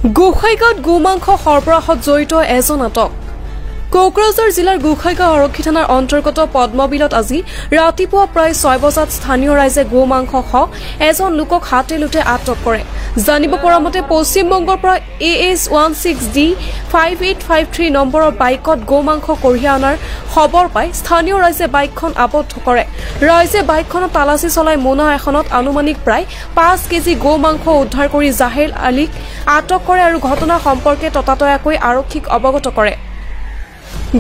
গোসাইগাঁৱত গোমাংস সৰবৰাহত জড়িত এজন আটক। কোকৰাঝাৰ জিলাৰ গোসাইগাঁও আৰক্ষী থানাৰ অন্তৰ্গত পদ্মবিলত আজি ৰাতিপুৱা প্ৰায় 6 বজাত স্থানীয় ৰাইজে গোমাংসসহ এজন লোকক হাতে লুটে আটক কৰে। জানিব পৰা মতে পশ্চিমবংগৰ পৰা AS16D 5853 নম্বৰৰ বাইকত গোমাংস কঢ়িয়াই অনাৰ খবৰ পাই স্থানীয় ৰাইজে বাইকখন আবদ্ধ কৰে। ৰাইজে বাইকখনত তালাচী চলাই মোনা এখনত আনুমানিক প্ৰায় 5 কেজি গোমাংস উদ্ধাৰ কৰি জাহিৰ আলীক আটক কৰে আৰু ঘটনা সম্পৰ্কে ততাতয়াকৈ আৰক্ষীক অৱগত কৰে।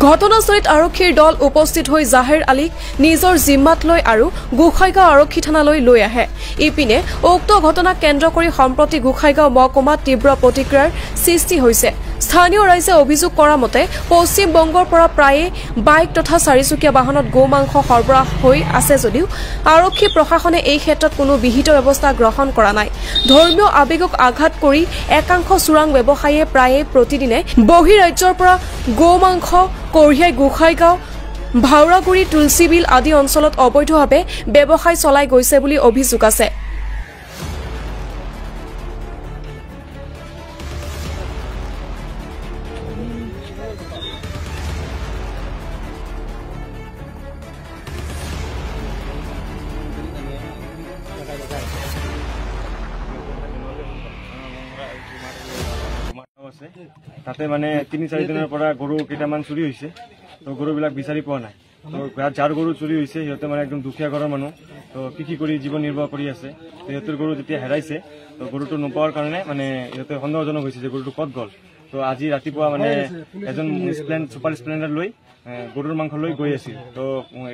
ঘটনাস্থলীত আৰক্ষীৰ দল উপস্থিত হৈ জাহিৰ আলীক নিজৰ জিম্মাত লৈ আৰু গোসাইগাঁও আৰক্ষী থানালৈ লৈ আহে। ইপিনে উক্ত ঘটনাক কেন্দ্ৰ কৰি সম্প্ৰতি গোসাইগাঁও মহকুমাত তীব্ৰ প্ৰতিক্ৰিয়াৰ সৃষ্টি হৈছে। স্থানীয় ৰাইজে অভিযোগ কৰা মতে পশ্চিমবংগৰ পৰা প্ৰায়ে বাইক তথা চাৰিচকীয়া বাহনত গোমাংস সৰবৰাহ হৈ আছে যদিও আৰক্ষী প্ৰশাসনে এই ক্ষেত্ৰত কোনো বিহিত ব্যৱস্থা গ্ৰহণ কৰা নাই। ধৰ্মীয় আৱেগক আঘাত কৰি একাংশ চোৰাং ব্যৱসায়ীয়ে প্ৰায়ে প্ৰতিদিনে বহিৰাজ্যৰ পৰা গোমাংস কঢ়িয়াই গোসাইগাঁও ভাওৰাগুৰি তুলসীবিল আদি অঞ্চলত অবৈধভাৱে ব্যৱসায় চলাই গৈছে বুলি অভিযোগ আছে। তাতে মানে 3-4 দিনৰ পৰা গৰু কেইটামান চুৰি হৈছে। তো গৰুবিলাক বিচাৰি পোৱা নাই। তো যাৰ গৰু চুৰি হৈছে সিহঁতে মানে একদম দুখীয়া ঘৰৰ মানুহ, তো কৃষি কৰি জীৱন নিৰ্বাহ কৰি আছে। তো সিহঁতৰ গৰু যেতিয়া হেৰাইছে তো গৰুটো নোপোৱাৰ কাৰণে মানে সিহঁতে সন্দেহজনক হৈছে যে গৰুটো ক'ত গ'ল। তো আজি ৰাতিপুৱা মানে এজন ছুপাৰ স্প্লেণ্ডাৰ লৈ গৰুৰ মাংস লৈ গৈ আছিল। তো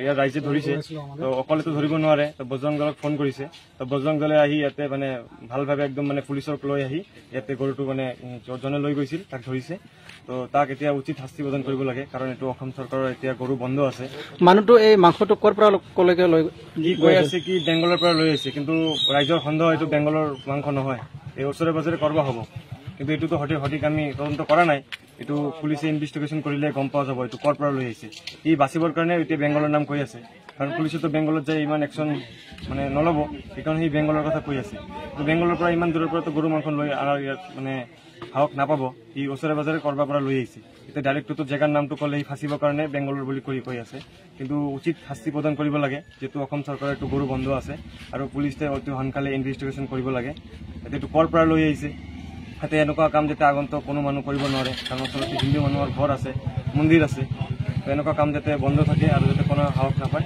ইয়াৰ ৰাইজে ধৰিছে। তো অকলেতো ধৰিব নোৱাৰে। তো বজৰং দলক ফোন কৰিছে। তো বজৰং দলে আহি ইয়াতে মানে ভালভাৱে একদম মানে পুলিচক লৈ আহি ইয়াতে গৰুটো মানে জনে লৈ গৈছিল, তাক ধৰিছে। তো তাক এতিয়া উচিত শাস্তি প্ৰদান কৰিব লাগে, কাৰণ এইটো অসম চৰকাৰৰ এতিয়া গৰু বন্ধ আছে। মানুহটো এই মাংসটো ক'ৰ পৰা কলৈকে লৈ গৈ আছে কি বেংগলৰ পৰা লৈ আহিছে, কিন্তু ৰাইজৰ সন্দেহ এইটো বেংগলৰ মাংস নহয়, এই ওচৰে পাজৰে কৰবা হ'ব। কিন্তু এইটোতো সঠিক আমি তদন্ত কৰা নাই। এইটো পুলিচে ইনভেষ্টিগেশ্যন কৰিলে গম পোৱা যাব এইটো ক'ৰ পৰা লৈ আহিছে। ই বাচিবৰ কাৰণে এতিয়া বেংগলৰ নাম কৈ আছে, কাৰণ পুলিচেতো বেংগলত যাই ইমান একশ্যন মানে নল'ব, সেইকাৰণে সি বেংগলৰ কথা কৈ আছে। তো বেংগলৰ পৰা ইমান দূৰৰ পৰাতো গৰু মাংস লৈ আৰু ইয়াত মানে সাহস নাপাব। ই ওচৰে পাজৰে কৰবাৰ পৰা লৈ আহিছে। এতিয়া ডাইৰেক্টটো জেগাৰ নামটো ক'লে সি ফাঁচিবৰ কাৰণে বেংগলৰ বুলি কৈ আছে। কিন্তু উচিত শাস্তি প্ৰদান কৰিব লাগে, যিহেতু অসম চৰকাৰৰ এইটো গৰু বন্ধ আছে আৰু পুলিচে অতি সোনকালে ইনভেষ্টিগেশ্যন কৰিব লাগে। এতিয়া এইটো ক'ৰ পৰা লৈ আহিছে, তাতে এনেকুৱা কাম যাতে আগন্তুক কোনো মানুহ কৰিব নোৱাৰে, কাৰণ ওচৰতে হিন্দু মানুহৰ ঘৰ আছে, মন্দিৰ আছে। তো এনেকুৱা কাম যাতে বন্ধ থাকে আৰু যাতে কোনো সাহস নাপায়।